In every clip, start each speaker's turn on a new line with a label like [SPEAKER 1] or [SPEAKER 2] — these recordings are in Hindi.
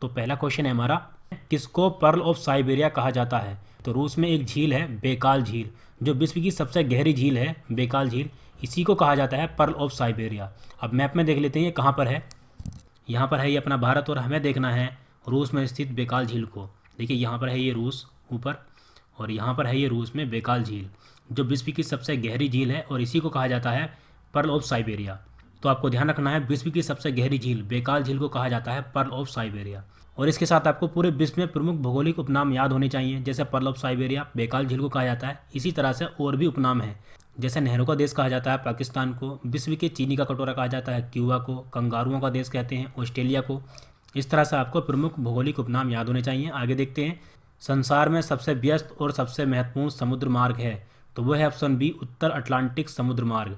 [SPEAKER 1] तो पहला क्वेश्चन है हमारा, किसको पर्ल ऑफ साइबेरिया कहा जाता है? तो रूस में एक झील है बेकाल झील, जो विश्व की सबसे गहरी झील है बेकाल झील, इसी को कहा जाता है पर्ल ऑफ साइबेरिया। अब मैप में देख लेते हैं ये कहाँ पर है। यहाँ पर है ये अपना भारत और हमें देखना है रूस में स्थित बेकाल झील को। देखिए यहाँ पर है ये रूस ऊपर, और यहाँ पर है ये रूस में बेकाल झील, जो विश्व की सबसे गहरी झील है और इसी को कहा जाता है पर्ल ऑफ साइबेरिया। तो आपको ध्यान रखना है, विश्व की सबसे गहरी झील बेकाल झील को कहा जाता है पर्ल ऑफ साइबेरिया। और इसके साथ आपको पूरे विश्व में प्रमुख भौगोलिक उपनाम याद होने चाहिए। जैसे पर्ल ऑफ साइबेरिया बेकाल झील को कहा जाता है, इसी तरह से और भी उपनाम हैं। जैसे नेहरू का देश कहा जाता है पाकिस्तान को, विश्व के चीनी का कटोरा कहा जाता है क्यूबा को, कंगारुओं का देश कहते हैं ऑस्ट्रेलिया को। इस तरह से आपको प्रमुख भौगोलिक उपनाम याद होने चाहिए। आगे देखते हैं, संसार में सबसे व्यस्त और सबसे महत्वपूर्ण समुद्र मार्ग है? तो वो है ऑप्शन बी, उत्तर अटलांटिक समुद्र मार्ग।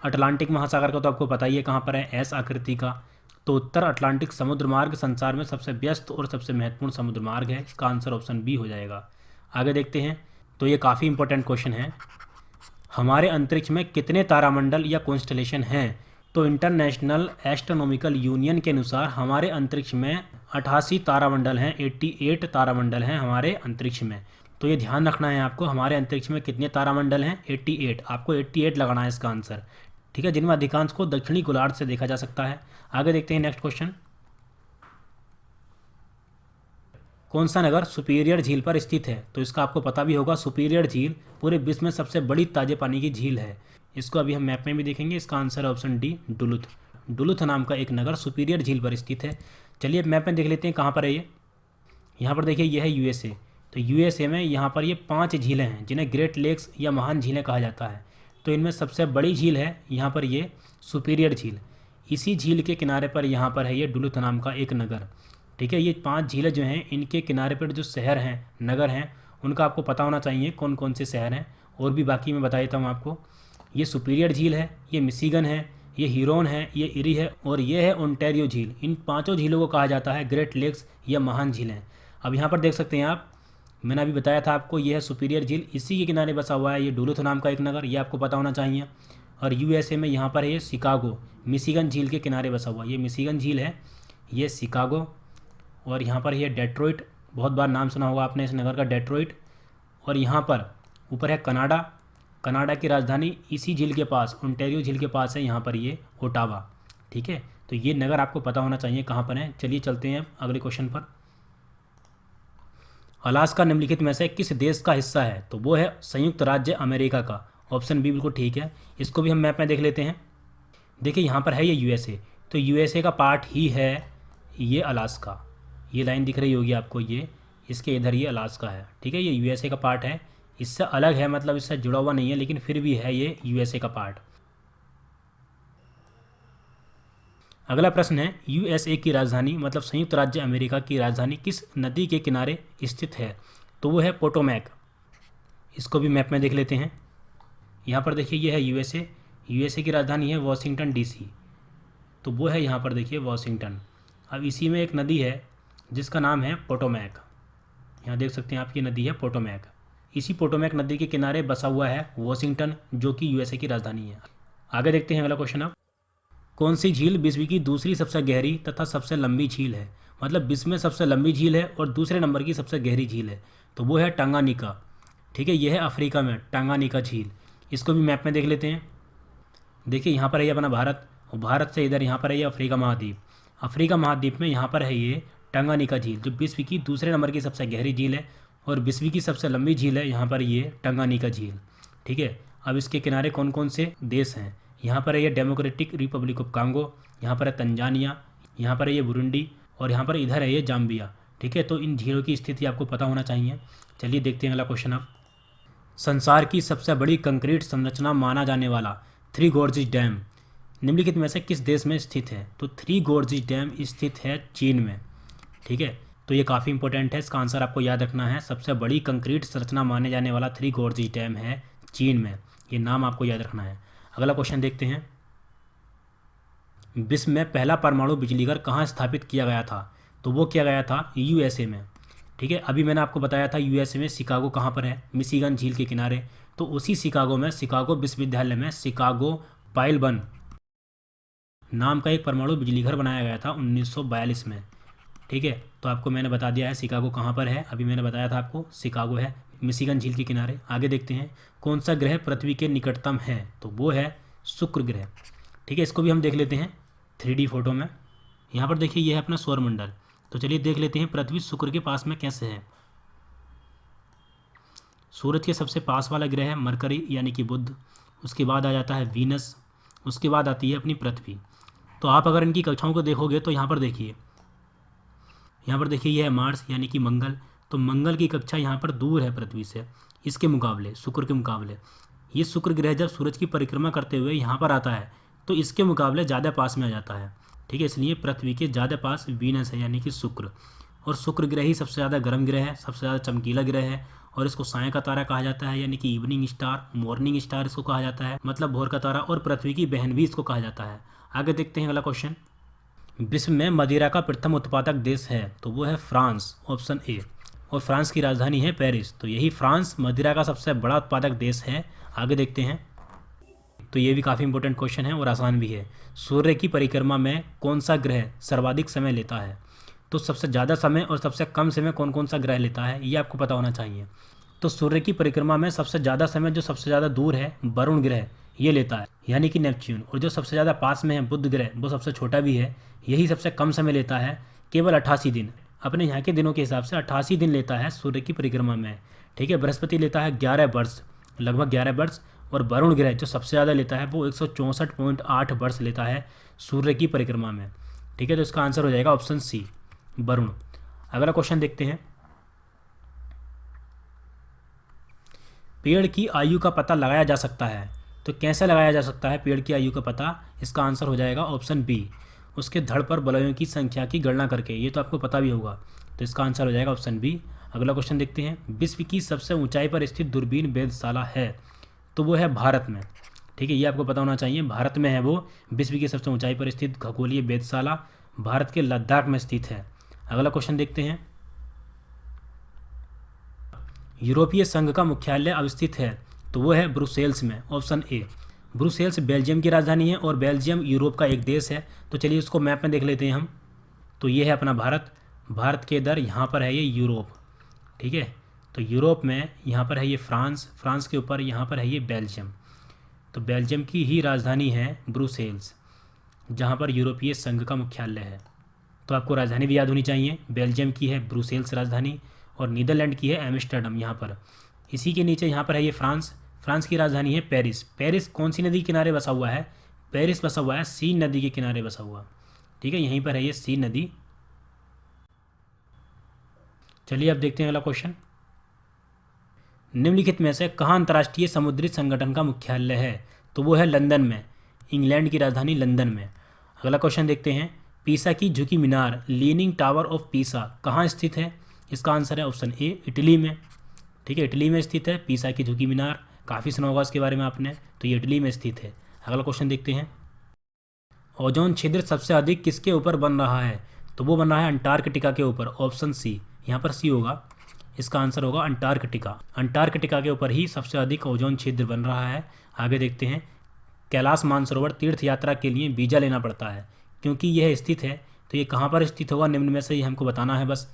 [SPEAKER 1] अटलांटिक महासागर का तो आपको पता ही है कहाँ पर है, एस आकृति का। तो उत्तर अटलांटिक समुद्र मार्ग संसार में सबसे व्यस्त और सबसे महत्वपूर्ण समुद्र मार्ग है। इसका आंसर ऑप्शन बी हो जाएगा। आगे देखते हैं, तो ये काफ़ी इंपॉर्टेंट क्वेश्चन है, हमारे अंतरिक्ष में कितने तारामंडल या कॉन्स्टलेशन हैं? तो इंटरनेशनल एस्ट्रोनॉमिकल यूनियन के अनुसार हमारे अंतरिक्ष में 88 तारामंडल हैं, 88 तारामंडल हैं हमारे अंतरिक्ष में। तो ये ध्यान रखना है आपको, हमारे अंतरिक्ष में कितने तारामंडल हैं? 88। आपको 88 लगाना है इसका आंसर, ठीक है, जिनमें अधिकांश को दक्षिणी गोलार्ध से देखा जा सकता है। आगे देखते हैं नेक्स्ट क्वेश्चन, कौन सा नगर सुपीरियर झील पर स्थित है? तो इसका आपको पता भी होगा, सुपीरियर झील पूरे विश्व में सबसे बड़ी ताजे पानी की झील है। इसको अभी हम मैप में भी देखेंगे। इसका आंसर है ऑप्शन डी, डुलुथ। डुलुथ नाम का एक नगर सुपीरियर झील पर स्थित है। चलिए मैप में देख लेते हैं कहाँ पर है ये। यहाँ पर देखिए ये है यूएसए। तो यूएसए में यहाँ पर ये 5 झीलें हैं जिन्हें ग्रेट लेक्स या महान झीलें कहा जाता है। तो इनमें सबसे बड़ी झील है यहाँ पर ये सुपीरियर झील। इसी झील के किनारे पर यहाँ पर है ये डुलुथ नाम का एक नगर, ठीक है। ये 5 झीलें जो हैं, इनके किनारे पर जो शहर हैं, नगर हैं, उनका आपको पता होना चाहिए कौन कौन से शहर हैं। और भी बाकी मैं बता देता हूँ आपको। ये सुपीरियर झील है, ये मिशिगन है, ये हीरोन है, ये इरी है, और ये है ओंटारियो झील। इन 5 झीलों को कहा जाता है ग्रेट लेक्स या महान झीलें। अब यहाँ पर देख सकते हैं आप, मैंने अभी बताया था आपको, ये है सुपीरियर झील, इसी के किनारे बसा हुआ है ये डुलुथ नाम का एक नगर, ये आपको पता होना चाहिए। और यूएसए में यहाँ पर है ये शिकागो, मिशिगन झील के किनारे बसा हुआ, ये मिशिगन झील है, ये शिकागो। और यहाँ पर ये डेट्रॉइट, बहुत बार नाम सुना होगा आपने इस नगर का, डेट्रॉइट। और यहाँ पर ऊपर है कनाडा, कनाडा की राजधानी इसी झील के पास, ओंटारियो झील के पास है यहाँ पर ये ओटावा, ठीक है। तो ये नगर आपको पता होना चाहिए कहाँ पर है। चलिए चलते हैं अगले क्वेश्चन पर। अलास्का निम्नलिखित में से किस देश का हिस्सा है? तो वो है संयुक्त राज्य अमेरिका का। ऑप्शन बी बिल्कुल ठीक है। इसको भी हम मैप में देख लेते हैं। देखिए यहाँ पर है ये यूएसए, तो यूएसए का पार्ट ही है ये अलास्का। ये लाइन दिख रही होगी आपको, ये इसके इधर ये अलास्का है, ठीक है। ये यूएसए का पार्ट है, इससे अलग है, मतलब इससे जुड़ा हुआ नहीं है, लेकिन फिर भी है ये यूएसए का पार्ट। अगला प्रश्न है, यूएसए की राजधानी मतलब संयुक्त राज्य अमेरिका की राजधानी किस नदी के किनारे स्थित है? तो वो है पोटोमैक। इसको भी मैप में देख लेते हैं। यहाँ पर देखिए ये है यूएसए, यूएसए की राजधानी है वॉशिंगटन डीसी, तो वो है यहाँ पर देखिए वॉशिंगटन। अब इसी में एक नदी है जिसका नाम है पोटोमैक, यहाँ देख सकते हैं आप, ये नदी है पोटोमैक। इसी पोटोमैक नदी के किनारे बसा हुआ है वॉशिंगटन, जो कि यूएसए की राजधानी है। आगे देखते हैं अगला क्वेश्चन। अब कौन सी झील विश्व की दूसरी सबसे गहरी तथा सबसे लंबी झील है? मतलब विश्व में सबसे लंबी झील है और दूसरे नंबर की सबसे गहरी झील है। तो वो है टांगानिका, ठीक है। यह है अफ्रीका में टांगानिका झील। इसको भी मैप में देख लेते हैं। देखिए यहाँ पर है अपना भारत, और भारत से इधर यहाँ पर है ये अफ्रीका महाद्वीप। अफ्रीका महाद्वीप में यहाँ पर है ये टांगानिका झील, जो विश्व की दूसरे नंबर की सबसे गहरी झील है और विश्व की सबसे लंबी झील है यहाँ पर ये टांगानिका झील, ठीक है। अब इसके किनारे कौन कौन से देश हैं? यहाँ पर है ये डेमोक्रेटिक रिपब्लिक ऑफ कांगो, यहाँ पर है तंजानिया, यहाँ पर है ये बुरुंडी, और यहाँ पर इधर है ये जाम्बिया, ठीक है। तो इन झीलों की स्थिति आपको पता होना चाहिए। चलिए देखते हैं अगला क्वेश्चन। अब संसार की सबसे बड़ी कंक्रीट संरचना माना जाने वाला थ्री गॉर्जेस डैम निम्नलिखित में से किस देश में स्थित है? तो थ्री गॉर्जेस डैम स्थित है चीन में, ठीक है। तो ये काफ़ी इंपॉर्टेंट है, इसका आंसर आपको याद रखना है। सबसे बड़ी कंक्रीट संरचना माने जाने वाला थ्री गॉर्जेस डैम है चीन में, ये नाम आपको याद रखना है। अगला क्वेश्चन देखते हैं, विश्व में पहला परमाणु बिजली घर कहाँ स्थापित किया गया था? तो वो किया गया था यूएसए में, ठीक है। अभी मैंने आपको बताया था यूएसए में शिकागो कहाँ पर है, मिशिगन झील के किनारे। तो उसी शिकागो में, शिकागो विश्वविद्यालय में शिकागो पाइल 1 नाम का एक परमाणु बिजली घर बनाया गया था 1942 में, ठीक है, तो आपको मैंने बता दिया है शिकागो कहाँ पर है, अभी मैंने बताया था आपको शिकागो है मिशिगन झील के किनारे। आगे देखते हैं कौन सा ग्रह पृथ्वी के निकटतम है, तो वो है शुक्र ग्रह। ठीक है, इसको भी हम देख लेते हैं 3D फोटो में। यहाँ पर देखिए ये है अपना सौरमंडल, तो चलिए देख लेते हैं पृथ्वी शुक्र के पास में कैसे है। सूरज के सबसे पास वाला ग्रह है मरकरी यानी कि बुध, उसके बाद आ जाता है वीनस, उसके बाद आती है अपनी पृथ्वी। तो आप अगर इनकी कक्षाओं को देखोगे तो यहाँ पर देखिए, यहाँ पर देखिए ये है मार्स यानी कि मंगल। तो मंगल की कक्षा यहाँ पर दूर है पृथ्वी से, इसके मुकाबले, शुक्र के मुकाबले। ये शुक्र ग्रह जब सूरज की परिक्रमा करते हुए यहाँ पर आता है तो इसके मुकाबले ज़्यादा पास में आ जाता है। ठीक है, इसलिए पृथ्वी के ज़्यादा पास वीनस है यानी कि शुक्र। और शुक्र ग्रह ही सबसे ज़्यादा गर्म ग्रह है, सबसे ज़्यादा चमकीला ग्रह है, और इसको साय का तारा कहा जाता है यानी कि इवनिंग स्टार, मॉर्निंग स्टार इसको कहा जाता है, मतलब भोर का तारा, और पृथ्वी की बहन भी इसको कहा जाता है। आगे देखते हैं अगला क्वेश्चन। विश्व में मदिरा का प्रथम उत्पादक देश है, तो वो है फ्रांस, ऑप्शन ए। और फ्रांस की राजधानी है पेरिस, तो यही फ्रांस मदिरा का सबसे बड़ा उत्पादक देश है। आगे देखते हैं, तो ये भी काफ़ी इंपॉर्टेंट क्वेश्चन है और आसान भी है। सूर्य की परिक्रमा में कौन सा ग्रह सर्वाधिक समय लेता है, तो सबसे ज़्यादा समय और सबसे कम समय कौन कौन सा ग्रह लेता है, ये आपको पता होना चाहिए। तो सूर्य की परिक्रमा में सबसे ज़्यादा समय जो सबसे ज़्यादा दूर है वरुण ग्रह ये लेता है यानी कि नेपच्यून, और जो सबसे ज़्यादा पास में है बुध ग्रह, वो सबसे छोटा भी है, यही सबसे कम समय लेता है, केवल 88 दिन। अपने यहाँ के दिनों के हिसाब से 88 दिन लेता है सूर्य की परिक्रमा में। ठीक है, बृहस्पति लेता है 11 वर्ष, लगभग 11 वर्ष, और वरुण ग्रह जो सबसे ज़्यादा लेता है वो 164.8 वर्ष लेता है सूर्य की परिक्रमा में। ठीक है, तो इसका आंसर हो जाएगा ऑप्शन सी, वरुण। अगला क्वेश्चन देखते हैं। पेड़ की आयु का पता लगाया जा सकता है, तो कैसे लगाया जा सकता है पेड़ की आयु का पता, इसका आंसर हो जाएगा ऑप्शन बी, उसके धड़ पर बलयों की संख्या की गणना करके। ये तो आपको पता भी होगा, तो इसका आंसर हो जाएगा ऑप्शन बी। अगला क्वेश्चन देखते हैं। विश्व की सबसे ऊंचाई पर स्थित दूरबीन वेधशाला है, तो वो है भारत में। ठीक है, ये आपको पता होना चाहिए, भारत में है वो विश्व की सबसे ऊंचाई पर स्थित खगोलीय वेधशाला, भारत के लद्दाख में स्थित है। अगला क्वेश्चन देखते हैं। यूरोपीय संघ का मुख्यालय अवस्थित है, तो वो है ब्रुसेल्स में, ऑप्शन ए। ब्रुसेल्स बेल्जियम की राजधानी है और बेल्जियम यूरोप का एक देश है। तो चलिए उसको मैप में देख लेते हैं हम। तो ये है अपना भारत, भारत के इधर यहाँ पर है ये यूरोप। ठीक है, तो यूरोप में यहाँ पर है ये फ्रांस, फ्रांस के ऊपर यहाँ पर है ये बेल्जियम। तो बेल्जियम की ही राजधानी है ब्रुसेल्स, जहाँ पर यूरोपीय संघ का मुख्यालय है। तो आपको राजधानी भी याद होनी चाहिए, बेल्जियम की है ब्रुसेल्स राजधानी, और नीदरलैंड की है एम्स्टर्डम यहाँ पर। इसी के नीचे यहाँ पर है ये फ्रांस, फ्रांस की राजधानी है पेरिस। पेरिस कौन सी नदी के किनारे बसा हुआ है, पेरिस बसा हुआ है सीन नदी के किनारे बसा हुआ। ठीक है, यहीं पर है ये सीन नदी। चलिए अब देखते हैं अगला क्वेश्चन। निम्नलिखित में से कहाँ अंतर्राष्ट्रीय समुद्री संगठन का मुख्यालय है, तो वो है लंदन में, इंग्लैंड की राजधानी लंदन में। अगला क्वेश्चन देखते हैं। पीसा की झुकी मीनार, लीनिंग टावर ऑफ पीसा, कहाँ स्थित है, इसका आंसर है ऑप्शन ए, इटली में। ठीक है, इटली में स्थित है पीसा की झुकी मीनार, काफ़ी सुना होगा इसके बारे में आपने, तो ये इटली में स्थित है। अगला क्वेश्चन देखते हैं। ओजोन छिद्र सबसे अधिक किसके ऊपर बन रहा है, तो वो बन रहा है अंटार्कटिका के ऊपर, ऑप्शन सी। यहाँ पर सी होगा, इसका आंसर होगा अंटार्कटिका। अंटार्कटिका के ऊपर ही सबसे अधिक ओजोन छिद्र बन रहा है। आगे देखते हैं। कैलाश मानसरोवर तीर्थ यात्रा के लिए वीज़ा लेना पड़ता है, क्योंकि यह स्थित है, तो ये कहाँ पर स्थित होगा निम्न में से ये हमको बताना है बस।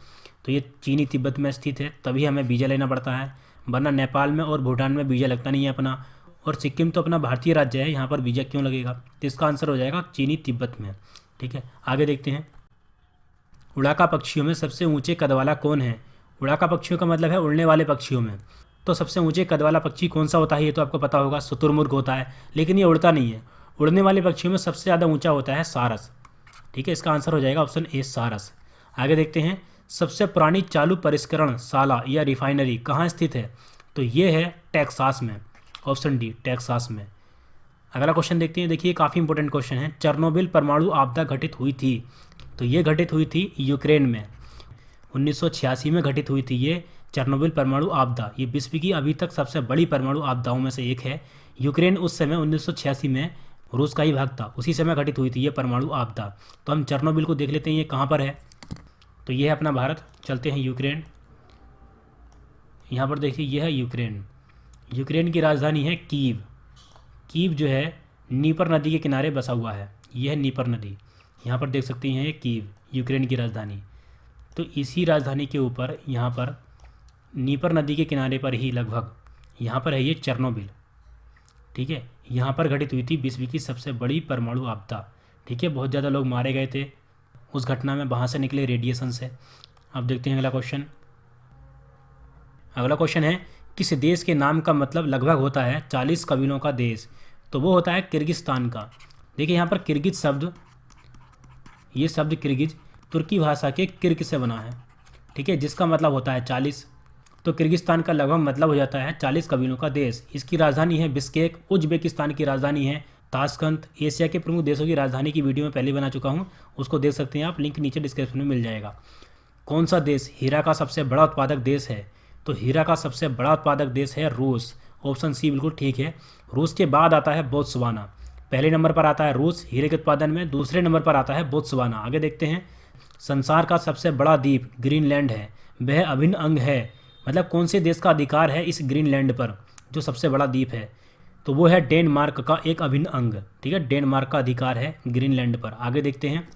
[SPEAKER 1] तो ये चीनी तिब्बत में स्थित है, तभी हमें वीज़ा लेना पड़ता है, वरना नेपाल में और भूटान में वीज़ा लगता नहीं है अपना, और सिक्किम तो अपना भारतीय राज्य है, यहाँ पर वीज़ा क्यों लगेगा। तो इसका आंसर हो जाएगा चीनी तिब्बत में। ठीक है, आगे देखते हैं। उड़ाका पक्षियों में सबसे ऊंचे कद वाला कौन है, उड़ाका पक्षियों का मतलब है उड़ने वाले पक्षियों में। तो सबसे ऊंचे कद वाला पक्षी कौन सा होता है, ये तो आपको पता होगा, शुतुरमुर्ग होता है, लेकिन ये उड़ता नहीं है। उड़ने वाले पक्षियों में सबसे ज़्यादा ऊंचा होता है सारस। ठीक है, इसका आंसर हो जाएगा ऑप्शन ए, सारस। आगे देखते हैं। सबसे पुरानी चालू परिष्करण शाला या रिफाइनरी कहाँ स्थित है, तो ये है टेक्सास में, ऑप्शन डी, टेक्सास में। अगला क्वेश्चन देखते हैं। देखिए काफ़ी इंपॉर्टेंट क्वेश्चन है। चेरनोबिल परमाणु आपदा घटित हुई थी, तो ये घटित हुई थी यूक्रेन में, 1986 में घटित हुई थी ये चेरनोबिल परमाणु आपदा। ये विश्व की अभी तक सबसे बड़ी परमाणु आपदाओं में से एक है। यूक्रेन उस समय 1986 में रूस का ही भाग था, उसी समय घटित हुई थी ये परमाणु आपदा। तो हम चेरनोबिल को देख लेते हैं, ये कहाँ पर है, तो ये है अपना भारत। चलते हैं यूक्रेन, यहाँ पर देखिए ये है यूक्रेन। यूक्रेन की राजधानी है कीव। कीव जो है नीपर नदी के किनारे बसा हुआ है, ये है नीपर नदी, यहाँ पर देख सकते हैं ये कीव, यूक्रेन की राजधानी। तो इसी राजधानी के ऊपर यहाँ पर नीपर नदी के किनारे पर ही लगभग यहाँ पर है ये चेरनोबिल। ठीक है, यहाँ पर घटित हुई थी विश्व की सबसे बड़ी परमाणु आपदा। ठीक है, बहुत ज़्यादा लोग मारे गए थे उस घटना में, वहाँ से निकले रेडिएशन से। अब देखते हैं अगला क्वेश्चन। अगला क्वेश्चन है किस देश के नाम का मतलब लगभग होता है 40 कबीलों का देश? तो वो होता है किर्गिस्तान का। देखिए यहाँ पर किर्गिज शब्द, ये शब्द किर्गिज तुर्की भाषा के किर्ग से बना है। ठीक है, जिसका मतलब होता है 40। तो किर्गिस्तान का लगभग मतलब हो जाता है 40 कबीलों का देश। इसकी राजधानी है बिश्केक। उज्बेकिस्तान की राजधानी है ताशकंद। एशिया के प्रमुख देशों की राजधानी की वीडियो में पहले बना चुका हूँ, उसको देख सकते हैं आप, लिंक नीचे डिस्क्रिप्शन में मिल जाएगा। कौन सा देश हीरा का सबसे बड़ा उत्पादक देश है? तो हीरा का सबसे बड़ा उत्पादक देश है रूस। ऑप्शन सी बिल्कुल ठीक है। रूस के बाद आता है बोत्सवाना। पहले नंबर पर आता है रूस हीरे के उत्पादन में, दूसरे नंबर पर आता है बोत्सवाना। आगे देखते हैं। संसार का सबसे बड़ा द्वीप ग्रीनलैंड है, वह अभिन्न अंग है। मतलब कौन से देश का अधिकार है इस ग्रीनलैंड पर, जो सबसे बड़ा द्वीप है? तो वो है डेनमार्क का एक अभिन्न अंग। ठीक है, डेनमार्क का अधिकार है ग्रीनलैंड पर। आगे देखते हैं।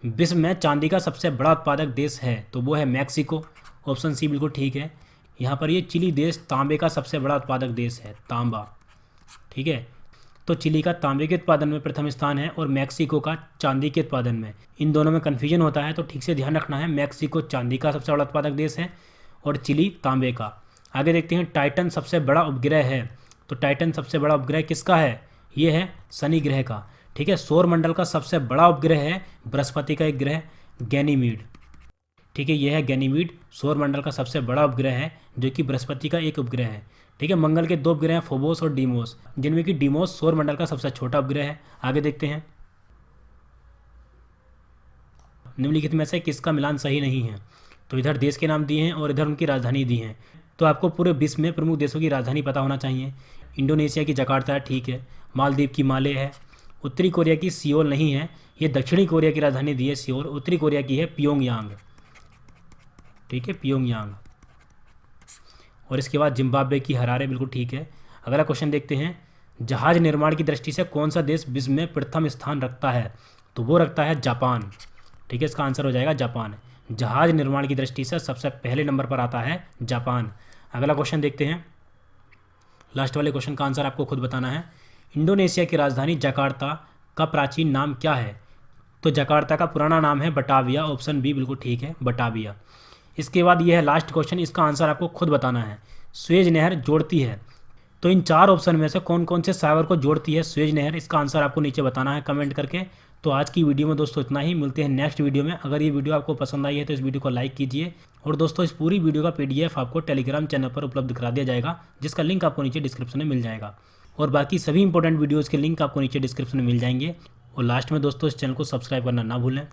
[SPEAKER 1] विश्व में चांदी का सबसे बड़ा उत्पादक देश है, तो वो है मैक्सिको। ऑप्शन सी बिल्कुल ठीक है। यहाँ पर ये चिली देश तांबे का सबसे बड़ा उत्पादक देश है, तांबा। ठीक है, तो चिली का तांबे के उत्पादन में प्रथम स्थान है और मैक्सिको का चांदी के उत्पादन में। इन दोनों में कन्फ्यूजन होता है, तो ठीक से ध्यान रखना है। मैक्सिको चांदी का सबसे बड़ा उत्पादक देश है और चिली तांबे का। आगे देखते हैं। टाइटन सबसे बड़ा उपग्रह है, तो टाइटन सबसे बड़ा उपग्रह किसका है? ये है शनि ग्रह का। ठीक है, सौर मंडल का सबसे बड़ा उपग्रह है बृहस्पति का एक ग्रह गैनीमीड। ठीक है, यह है गैनीमीड, सौर मंडल का सबसे बड़ा उपग्रह है, जो कि बृहस्पति का एक उपग्रह है। ठीक है, मंगल के 2 उपग्रह हैं, फोबोस और डीमोस, जिनमें कि डीमोस सौर मंडल का सबसे छोटा उपग्रह है। आगे देखते हैं। निम्नलिखित में से किसका मिलान सही नहीं है? तो इधर देश के नाम दिए हैं और इधर उनकी राजधानी दी है। तो आपको पूरे विश्व में प्रमुख देशों की राजधानी पता होना चाहिए। इंडोनेशिया की जकार्ता है, ठीक है। मालदीव की माले है। उत्तरी कोरिया की सियोल नहीं है, ये दक्षिणी कोरिया की राजधानी दी है सियोल। उत्तरी कोरिया की है प्योंगयांग। ठीक है, प्योंगयांग। और इसके बाद जिम्बाब्वे की हरारे, बिल्कुल ठीक है। अगला क्वेश्चन देखते हैं। जहाज निर्माण की दृष्टि से कौन सा देश विश्व में प्रथम स्थान रखता है? तो वो रखता है जापान। ठीक है, इसका आंसर हो जाएगा जापान। जहाज निर्माण की दृष्टि से सबसे पहले नंबर पर आता है जापान। अगला क्वेश्चन देखते हैं। लास्ट वाले क्वेश्चन का आंसर आपको खुद बताना है। इंडोनेशिया की राजधानी जकार्ता का प्राचीन नाम क्या है? तो जकार्ता का पुराना नाम है बटाविया। ऑप्शन बी बिल्कुल ठीक है, बटाविया। इसके बाद यह है लास्ट क्वेश्चन, इसका आंसर आपको खुद बताना है। स्वेज नहर जोड़ती है, तो इन 4 ऑप्शन में से कौन कौन से सागर को जोड़ती है स्वेज नहर? इसका आंसर आपको नीचे बताना है कमेंट करके। तो आज की वीडियो में दोस्तों इतना ही, मिलते हैं नेक्स्ट वीडियो में। अगर ये वीडियो आपको पसंद आई है तो इस वीडियो को लाइक कीजिए। और दोस्तों इस पूरी वीडियो का PDF आपको टेलीग्राम चैनल पर उपलब्ध करा दिया जाएगा, जिसका लिंक आपको नीचे डिस्क्रिप्शन में मिल जाएगा। और बाकी सभी इंपॉर्टेंट वीडियोज़ के लिंक आपको नीचे डिस्क्रिप्शन में मिल जाएंगे। और लास्ट में दोस्तों इस चैनल को सब्सक्राइब करना ना भूलें।